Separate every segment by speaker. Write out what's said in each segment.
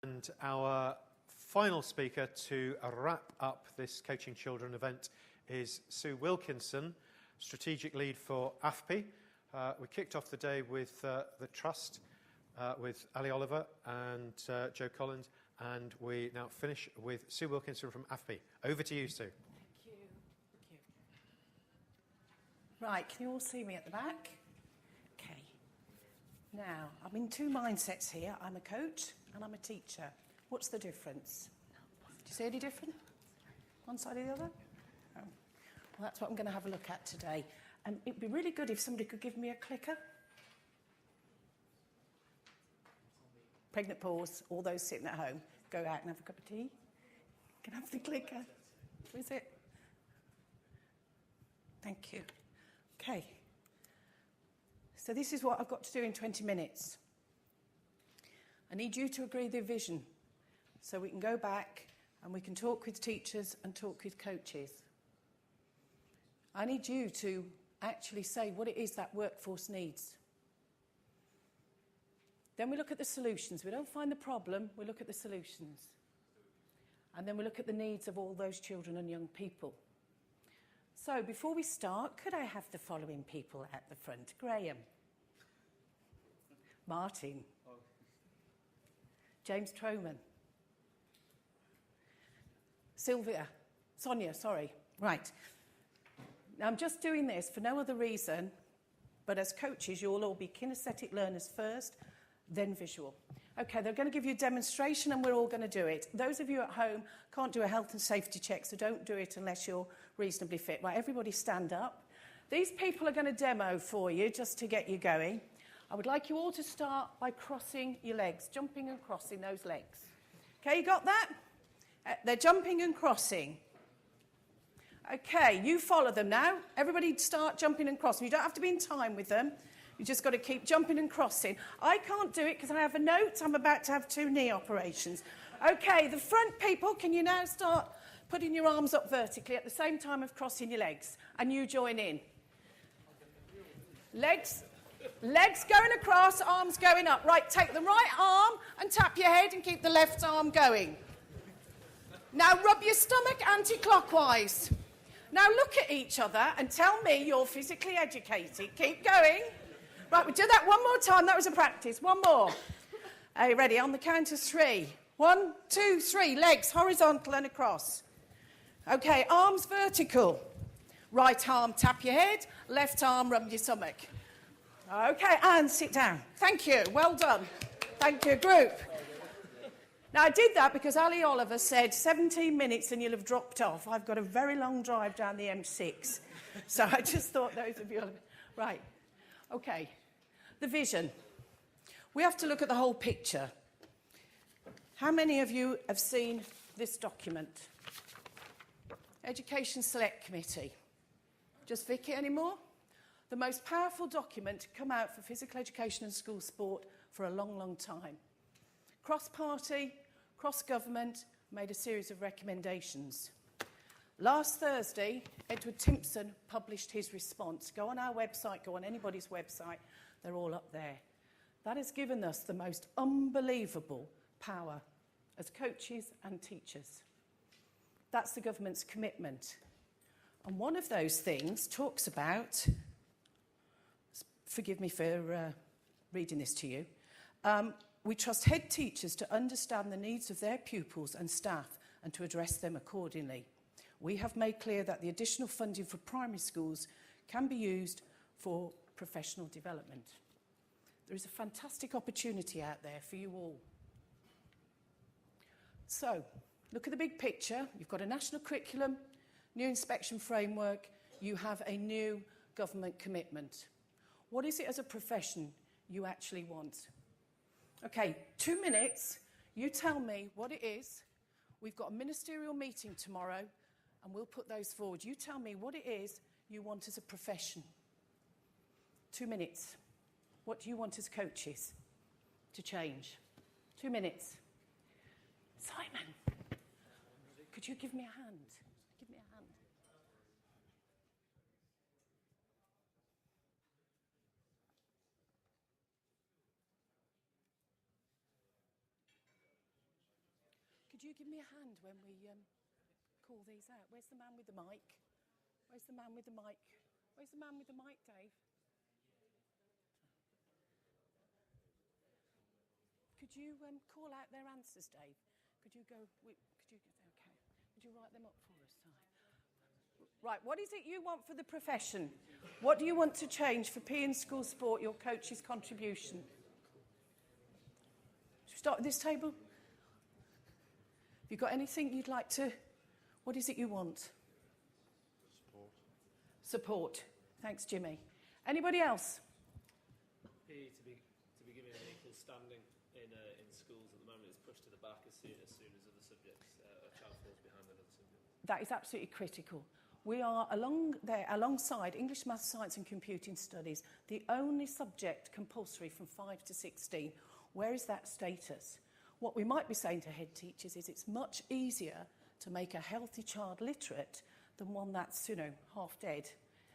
Speaker 1: And our final speaker to wrap up this Coaching Children event is Sue Wilkinson, Strategic Lead for AfPE. We kicked off the day with the Trust, with Ali Oliver and Joe Collins, and we now finish with Sue Wilkinson from AfPE. Over to you, Sue.
Speaker 2: Thank you. Thank you. Right, can you all see me at the back? Okay. Now, I'm in two mindsets here. I'm a coach and I'm a teacher. What's the difference? Do you see any different? One side or the other? Oh. Well, that's what I'm going to have a look at today. And it'd be really good if somebody could give me a clicker. Pregnant pause, all those sitting at home, go out and have a cup of tea. Can I have the clicker? Where is it? Thank you. Okay. So this is what I've got to do in 20 minutes. I need you to agree the vision so we can go back and we can talk with teachers and talk with coaches. I need you to actually say what it is that workforce needs. Then we look at the solutions. We don't find the problem, we look at the solutions. And then we look at the needs of all those children and young people. So before we start, could I have the following people at the front? Graham. Martin. James Troman. Sonia, sorry. Right. Now I'm just doing this for no other reason, but as coaches you'll all be kinesthetic learners first, then visual. Okay, they're going to give you a demonstration and we're all going to do it. Those of you at home can't do a health and safety check, so don't do it unless you're reasonably fit. Right, everybody stand up. These people are going to demo for you just to get you going. I would like you all to start by crossing your legs, jumping and crossing those legs. Okay, you got that? They're jumping and crossing. Okay, you follow them now. Everybody start jumping and crossing. You don't have to be in time with them. You just got to keep jumping and crossing. I can't do it because I have a note. I'm about to have 2 knee operations. Okay, the front people, can you now start putting your arms up vertically at the same time of crossing your legs? And you join in. Legs going across, arms going up. Right, take the right arm and tap your head and keep the left arm going. Now rub your stomach anti-clockwise. Now look at each other and tell me you're physically educated. Keep going. Right, we'll do that one more time. That was a practice. One more. Are you ready? On the count of 3. 1, 2, 3. Legs horizontal and across. Okay, arms vertical. Right arm, tap your head. Left arm, rub your stomach. Okay, and sit down. Thank you. Well done. Thank you, group. Now, I did that because Ali Oliver said 17 minutes and you'll have dropped off. I've got a very long drive down the M6. So I just thought those of you... Right. Okay. The vision. We have to look at the whole picture. How many of you have seen this document? Education Select Committee. Just Vicky anymore? The most powerful document to come out for physical education and school sport for a long, long time. Cross-party, cross-government, made a series of recommendations. Last Thursday, Edward Timpson published his response. Go on our website, go on anybody's website, they're all up there. That has given us the most unbelievable power as coaches and teachers. That's the government's commitment. And one of those things talks about, forgive me for reading this to you, we trust head teachers to understand the needs of their pupils and staff and to address them accordingly. We have made clear that the additional funding for primary schools can be used for professional development. There is a fantastic opportunity out there for you all. So, look at the big picture. You've got a national curriculum, new inspection framework, you have a new government commitment. What is it as a profession you actually want? Okay, 2 minutes, you tell me what it is. We've got a ministerial meeting tomorrow and we'll put those forward. You tell me what it is you want as a profession. 2 minutes. What do you want as coaches to change? 2 minutes. Simon, could you give me a hand? Give me a hand. Could you give me a hand when we call these out? Where's the man with the mic? Where's the man with the mic? Where's the man with the mic, Dave? Could you call out their answers, Dave? Could you go? Okay. Would you write them up for us, Si? Right, what is it you want for the profession? What do you want to change for PE and school sport, your coach's contribution? Should we start at this table? Have you got anything you'd like to... What is it you want? Support. Thanks, Jimmy. Anybody else?
Speaker 3: PE to be given an equal standing in schools at the moment. It's pushed to the back as soon as other subjects, a child falls behind another subject.
Speaker 2: That is absolutely critical. We are alongside English, Maths, Science and Computing Studies, the only subject compulsory from 5 to 16. Where is that status? What we might be saying to head teachers is it's much easier to make a healthy child literate than one that's, half dead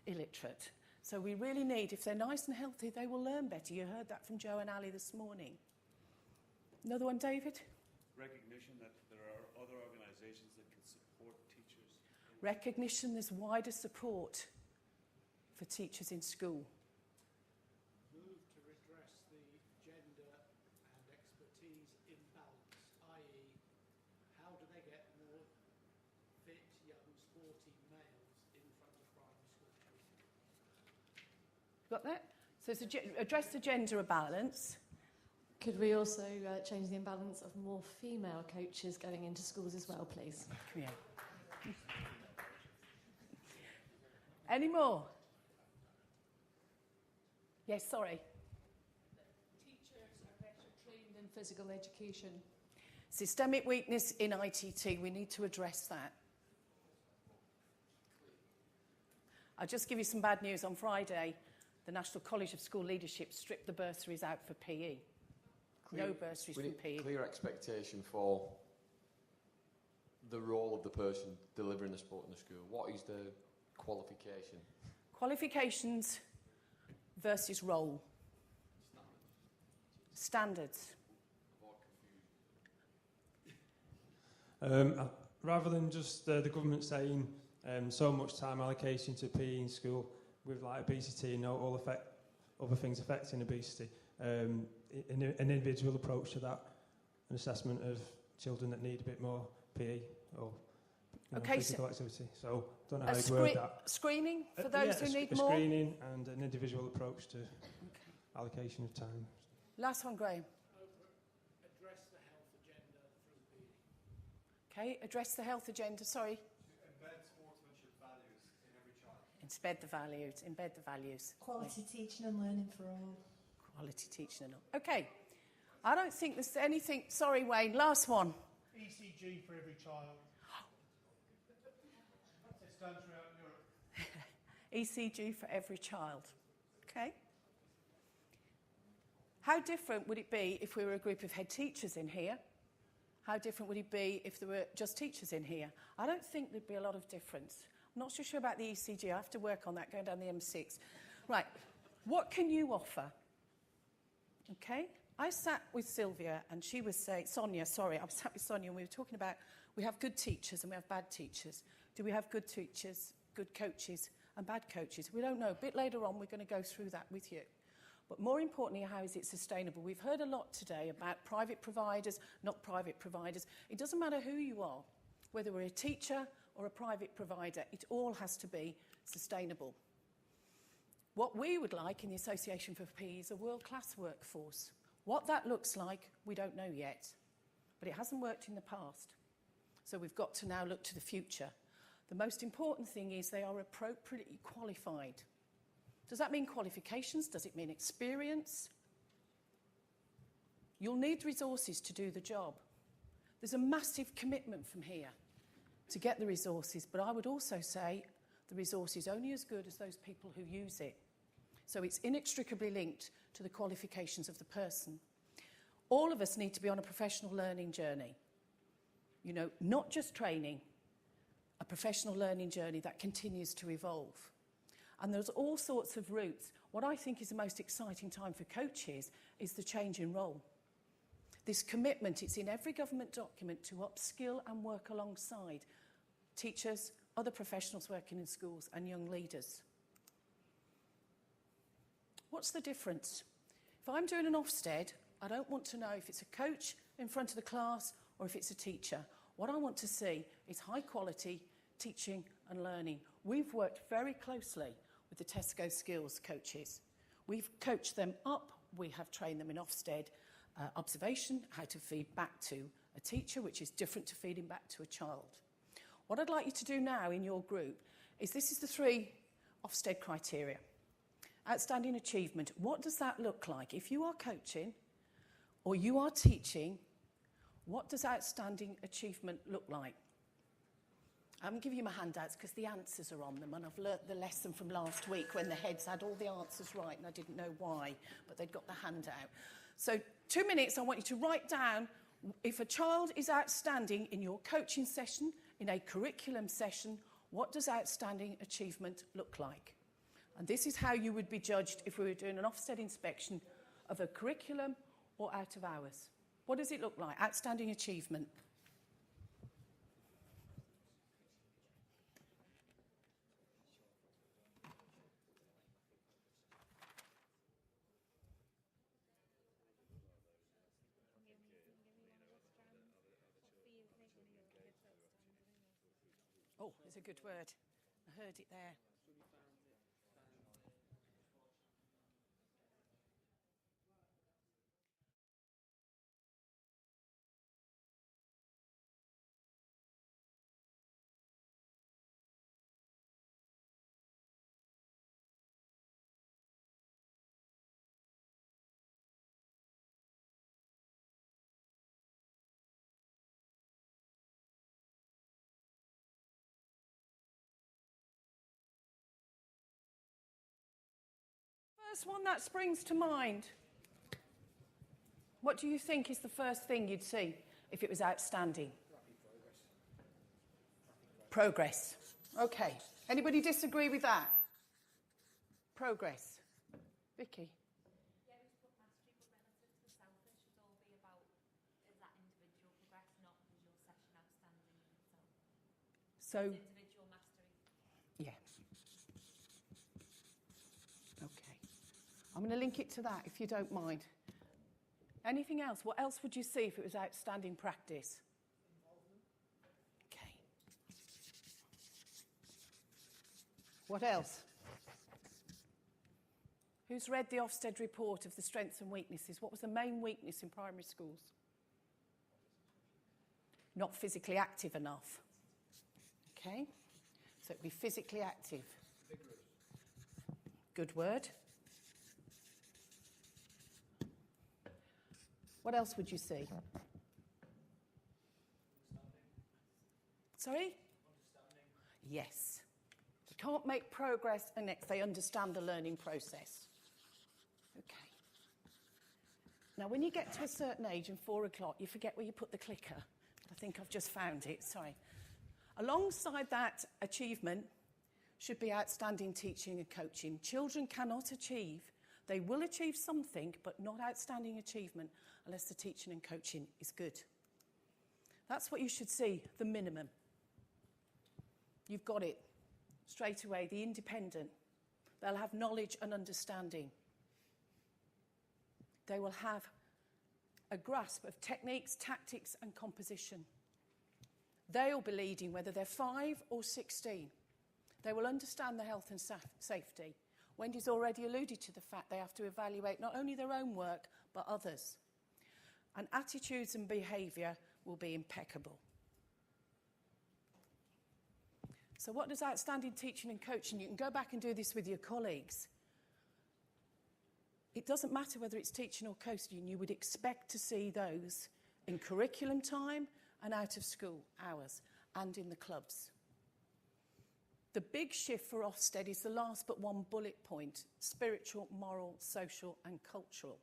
Speaker 2: illiterate. So we really need, if they're nice and healthy, they will learn better. You heard that from Joe and Ali this morning. Another one, David?
Speaker 4: Recognition that there are other organisations that can support teachers.
Speaker 2: Recognition there's wider support for teachers in school.
Speaker 5: Move to redress the gender and expertise imbalance, i.e. how do they get more fit, young, sporty males in front of primary school children?
Speaker 2: Got that? So it's address the gender imbalance.
Speaker 6: Could we also change the imbalance of more female coaches going into schools as well, please?
Speaker 2: Come here. Any more? Yes, sorry.
Speaker 6: Teachers are better trained in physical education.
Speaker 2: Systemic weakness in ITT. We need to address that. I'll just give you some bad news. On Friday, the National College of School Leadership stripped the bursaries out for PE. No bursaries for PE.
Speaker 7: Clear expectation for the role of the person delivering the sport in the school. What is the qualification?
Speaker 2: Qualifications versus role. Standards.
Speaker 8: Rather than just the government saying so much time allocation to PE in school with like obesity and all other things affecting obesity, an individual approach to that, an assessment of children that need a bit more PE or physical activity. So don't know how to word that.
Speaker 2: Screening for those who need more?
Speaker 8: Screening and an individual approach to allocation of time.
Speaker 2: Last one, Graham.
Speaker 5: Address the health agenda through PE.
Speaker 2: Okay, address the health agenda, sorry.
Speaker 9: Embed sportsmanship values in every child.
Speaker 2: Embed the values.
Speaker 6: Quality teaching and learning for all.
Speaker 2: Quality teaching and all. Okay, I don't think there's anything... Sorry, Wayne, last one.
Speaker 5: ECG for every child. It's done throughout Europe.
Speaker 2: ECG for every child. Okay. How different would it be if we were a group of head teachers in here? How different would it be if there were just teachers in here? I don't think there'd be a lot of difference. I'm not so sure about the ECG. I have to work on that going down the M6. Right. What can you offer? Okay. I sat with Sylvia and she was saying, Sonia, sorry, I was sat with Sonia and we were talking about we have good teachers and we have bad teachers. Do we have good teachers, good coaches and bad coaches? We don't know. A bit later on, we're going to go through that with you. But more importantly, how is it sustainable? We've heard a lot today about private providers, not private providers. It doesn't matter who you are, whether we're a teacher or a private provider, it all has to be sustainable. What we would like in the Association for PE is a world-class workforce. What that looks like, we don't know yet, but it hasn't worked in the past. So we've got to now look to the future. The most important thing is they are appropriately qualified. Does that mean qualifications? Does it mean experience? You'll need resources to do the job. There's a massive commitment from here to get the resources, but I would also say the resource is only as good as those people who use it. So it's inextricably linked to the qualifications of the person. All of us need to be on a professional learning journey. You know, not just training, a professional learning journey that continues to evolve. And there's all sorts of routes. What I think is the most exciting time for coaches is the change in role. This commitment, it's in every government document to upskill and work alongside teachers, other professionals working in schools and young leaders. What's the difference? If I'm doing an Ofsted, I don't want to know if it's a coach in front of the class or if it's a teacher. What I want to see is high quality teaching and learning. We've worked very closely with the Tesco Skills coaches. We've coached them up. We have trained them in Ofsted observation, how to feed back to a teacher, which is different to feeding back to a child. What I'd like you to do now in your group is this is the 3 Ofsted criteria. Outstanding achievement. What does that look like? If you are coaching or you are teaching, what does outstanding achievement look like? I'm going to give you my handouts because the answers are on them, and I've learnt the lesson from last week when the heads had all the answers right and I didn't know why, but they'd got the handout. So 2 minutes, I want you to write down if a child is outstanding in your coaching session, in a curriculum session, what does outstanding achievement look like? And this is how you would be judged if we were doing an Ofsted inspection of a curriculum or out of hours. What does it look like? Outstanding achievement. Oh, there's a good word. I heard it there. First one that springs to mind. What do you think is the first thing you'd see if it was outstanding? Progress. Okay. Anybody disagree with that? Progress. Vicky?
Speaker 10: Yeah, we put mastery, but relative to self, it should all be about is that individual progress, not is your session outstanding in itself.
Speaker 2: So,
Speaker 10: individual mastery.
Speaker 2: yeah. Okay. I'm going to link it to that, if you don't mind. Anything else? What else would you see if it was outstanding practice? Okay. What else? Who's read the Ofsted report of the strengths and weaknesses? What was the main weakness in primary schools? Not physically active enough. Okay. So it'd be physically active. Good word. What else would you see? Sorry? Yes. They can't make progress unless they understand the learning process. Okay. Now, when you get to a certain age, and 4 o'clock, you forget where you put the clicker. I think I've just found it. Sorry. Alongside that achievement should be outstanding teaching and coaching. Children cannot achieve. They will achieve something, but not outstanding achievement unless the teaching and coaching is good. That's what you should see, the minimum. You've got it straight away, the independent. They'll have knowledge and understanding. They will have a grasp of techniques, tactics, and composition. They'll be leading whether they're 5 or 16. They will understand the health and safety. Wendy's already alluded to the fact they have to evaluate not only their own work, but others. And attitudes and behaviour will be impeccable. So what does outstanding teaching and coaching? You can go back and do this with your colleagues. It doesn't matter whether it's teaching or coaching. You would expect to see those in curriculum time and out of school hours and in the clubs. The big shift for Ofsted is the last but one bullet point: spiritual, moral, social and cultural.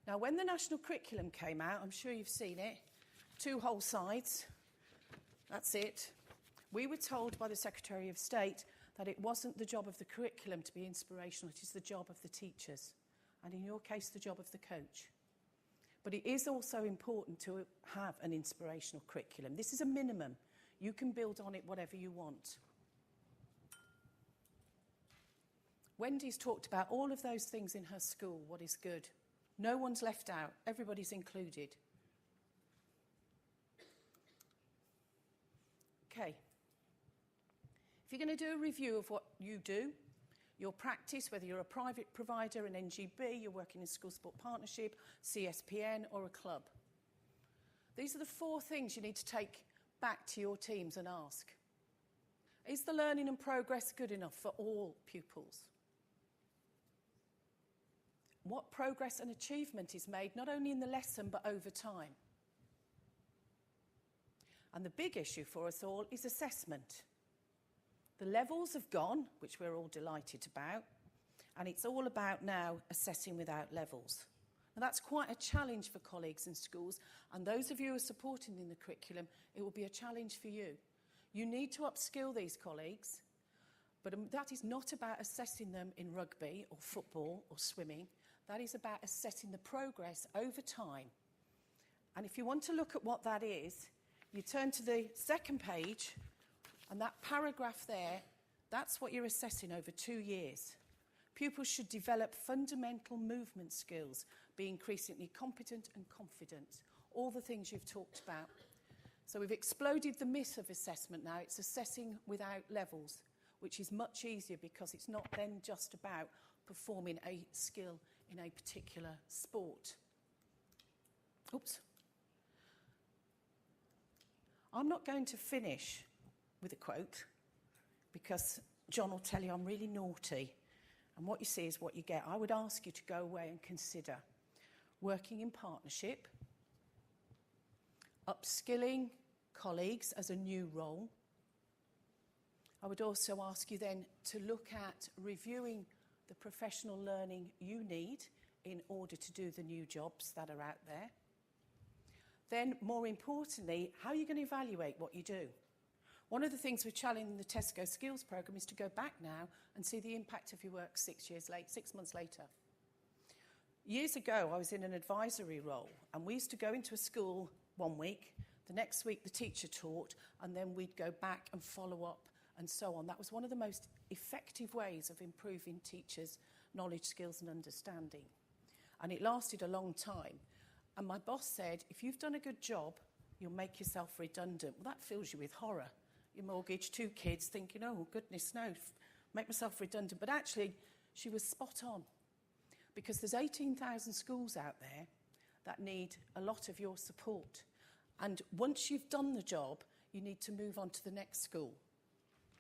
Speaker 2: Now, when the national curriculum came out, I'm sure you've seen it, 2 whole sides, that's it. We were told by the Secretary of State that it wasn't the job of the curriculum to be inspirational, it is the job of the teachers, and in your case, the job of the coach. But it is also important to have an inspirational curriculum. This is a minimum. You can build on it whatever you want. Wendy's talked about all of those things in her school, what is good. No one's left out. Everybody's included. Okay. If you're going to do a review of what you do, your practice, whether you're a private provider, an NGB, you're working in school sport partnership, CSPN or a club. These are the 4 things you need to take back to your teams and ask. Is the learning and progress good enough for all pupils? What progress and achievement is made not only in the lesson but over time? And the big issue for us all is assessment. The levels have gone, which we're all delighted about, and it's all about now assessing without levels. Now that's quite a challenge for colleagues in schools, and those of you who are supporting in the curriculum, it will be a challenge for you. You need to upskill these colleagues, but that is not about assessing them in rugby or football or swimming. That is about assessing the progress over time. And if you want to look at what that is, you turn to the second page, and that paragraph there, that's what you're assessing over 2 years. Pupils should develop fundamental movement skills, be increasingly competent and confident. All the things you've talked about. So we've exploded the myth of assessment now. It's assessing without levels, which is much easier because it's not then just about performing a skill in a particular sport. Oops. I'm not going to finish with a quote because John will tell you I'm really naughty, and what you see is what you get. I would ask you to go away and consider working in partnership, upskilling colleagues as a new role. I would also ask you then to look at reviewing the professional learning you need in order to do the new jobs that are out there. Then, more importantly, how are you going to evaluate what you do? One of the things we're challenging the Tesco Skills Programme is to go back now and see the impact of your work 6 months later. Years ago, I was in an advisory role, and we used to go into a school one week, the next week the teacher taught, and then we'd go back and follow up and so on. That was one of the most effective ways of improving teachers' knowledge, skills and understanding. And it lasted a long time. And my boss said, if you've done a good job, you'll make yourself redundant. Well, that fills you with horror. You mortgage 2 kids thinking, oh, goodness no, make myself redundant. But actually, she was spot on. Because there's 18,000 schools out there that need a lot of your support. And once you've done the job, you need to move on to the next school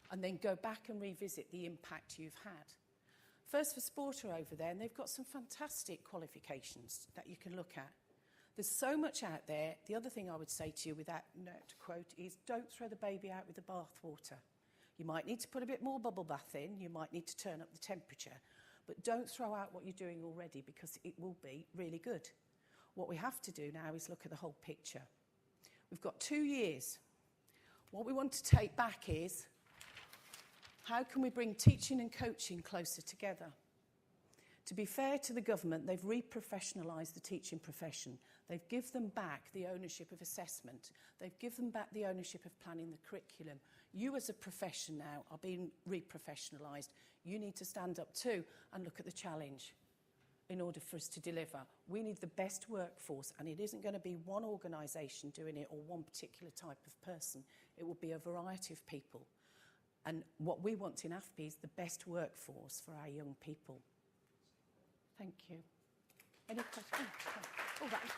Speaker 2: and then go back and revisit the impact you've had. First for Sport are over there, and they've got some fantastic qualifications that you can look at. There's so much out there. The other thing I would say to you with that note quote is don't throw the baby out with the bathwater. You might need to put a bit more bubble bath in, you might need to turn up the temperature, but don't throw out what you're doing already because it will be really good. What we have to do now is look at the whole picture. We've got 2 years. What we want to take back is how can we bring teaching and coaching closer together? To be fair to the government, they've re-professionalised the teaching profession. They've given them back the ownership of assessment. They've given them back the ownership of planning the curriculum. You as a profession now are being re-professionalised. You need to stand up too and look at the challenge in order for us to deliver. We need the best workforce, and it isn't going to be one organisation doing it or one particular type of person. It will be a variety of people. And what we want in AfPE is the best workforce for our young people. Thank you. Any questions? Oh, that was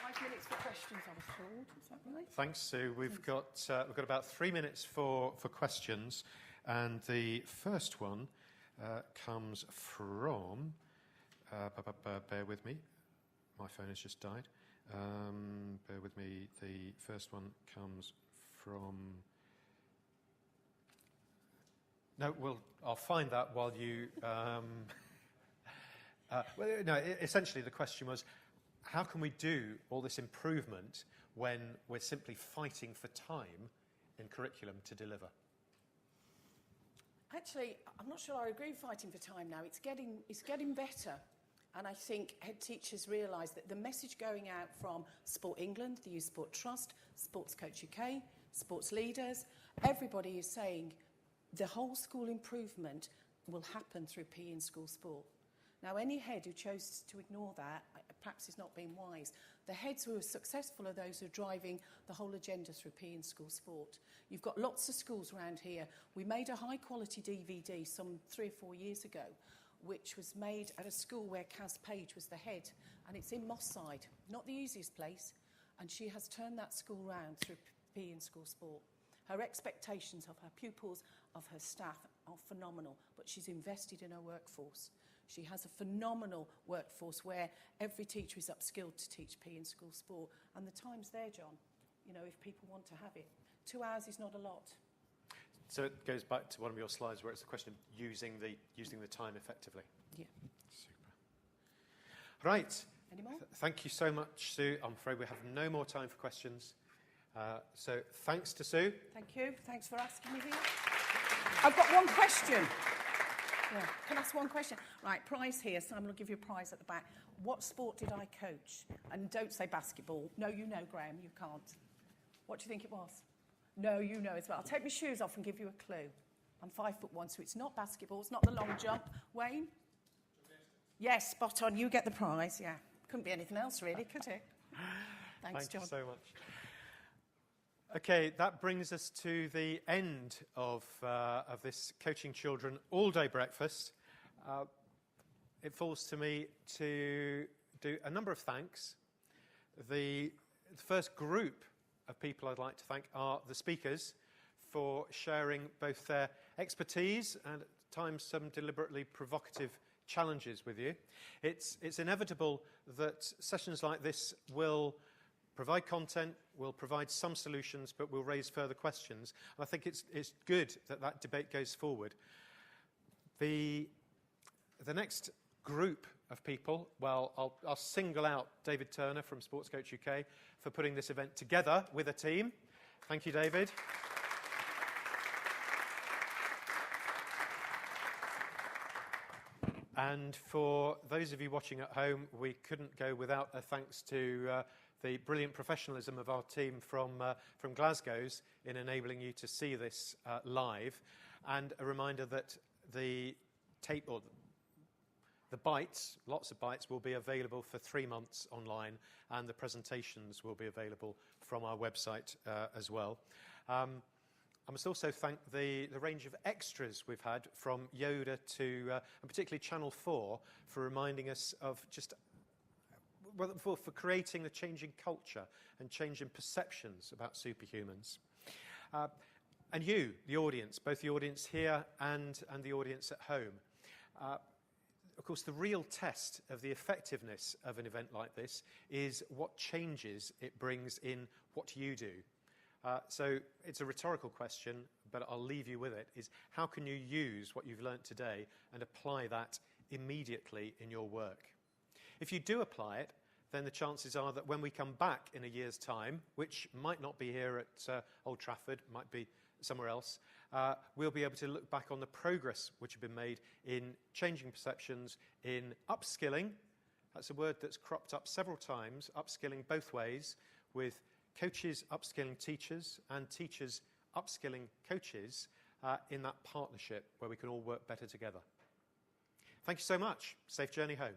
Speaker 2: 5 minutes for questions, I was told. Is that right?
Speaker 1: Thanks, Sue. We've got about 3 minutes for questions, and the first one comes from. Bear with me. My phone has just died. Bear with me. The first one comes from. No, I'll find that while you. Essentially, the question was, how can we do all this improvement when we're simply fighting for time in curriculum to deliver?
Speaker 2: Actually, I'm not sure I agree with fighting for time now. It's getting better. And I think head teachers realise that the message going out from Sport England, the Youth Sport Trust, Sports Coach UK, sports leaders, everybody is saying the whole school improvement will happen through PE and school sport. Now, any head who chose to ignore that perhaps is not being wise. The heads who are successful are those who are driving the whole agenda through PE and school sport. You've got lots of schools around here. We made a high-quality DVD some 3 or 4 years ago, which was made at a school where Kaz Page was the head, and it's in Moss Side, not the easiest place, and she has turned that school round through PE and school sport. Her expectations of her pupils, of her staff, are phenomenal, but she's invested in her workforce. She has a phenomenal workforce where every teacher is upskilled to teach PE and school sport, and the time's there, John, you know, if people want to have it. 2 hours is not a lot.
Speaker 1: So it goes back to one of your slides where it's a question of using the time effectively.
Speaker 2: Yeah.
Speaker 1: Super. Right.
Speaker 2: Any more?
Speaker 1: Thank you so much, Sue. I'm afraid we have no more time for questions. So thanks to Sue.
Speaker 2: Thank you. Thanks for asking me here. I've got one question. Yeah. Can I ask one question? Right, prize here. Simon will give you a prize at the back. What sport did I coach? And don't say basketball. No, you know, Graham, you can't. What do you think it was? No, you know as well. I'll take my shoes off and give you a clue. I'm 5'1", so it's not basketball. It's not the long jump. Wayne? Yes, spot on. You get the prize, yeah. Couldn't be anything else, really, could it? Thanks, John.
Speaker 1: Thank you so much. Okay, that brings us to the end of this Coaching Children all-day breakfast. It falls to me to do a number of thanks. The first group of people I'd like to thank are the speakers for sharing both their expertise and at times some deliberately provocative challenges with you. It's inevitable that sessions like this will provide content, will provide some solutions, but will raise further questions. And I think it's good that debate goes forward. The next group of people, well, I'll single out David Turner from Sports Coach UK for putting this event together with a team. Thank you, David. And for those of you watching at home, we couldn't go without a thanks to the brilliant professionalism of our team from Glasgow's in enabling you to see this live. And a reminder that the tape or the bites, lots of bites, will be available for 3 months online, and the presentations will be available from our website as well. I must also thank the range of extras we've had from Yoda to, and particularly Channel 4, for reminding us of just, well, for creating the changing culture and changing perceptions about superhumans. And you, the audience, both the audience here and the audience at home. Of course, the real test of the effectiveness of an event like this is what changes it brings in what you do. So it's a rhetorical question, but I'll leave you with it, is how can you use what you've learnt today and apply that immediately in your work? If you do apply it, then the chances are that when we come back in a year's time, which might not be here at Old Trafford, might be somewhere else, we'll be able to look back on the progress which have been made in changing perceptions, in upskilling. That's a word that's cropped up several times, upskilling both ways, with coaches upskilling teachers and teachers upskilling coaches in that partnership where we can all work better together. Thank you so much. Safe journey home.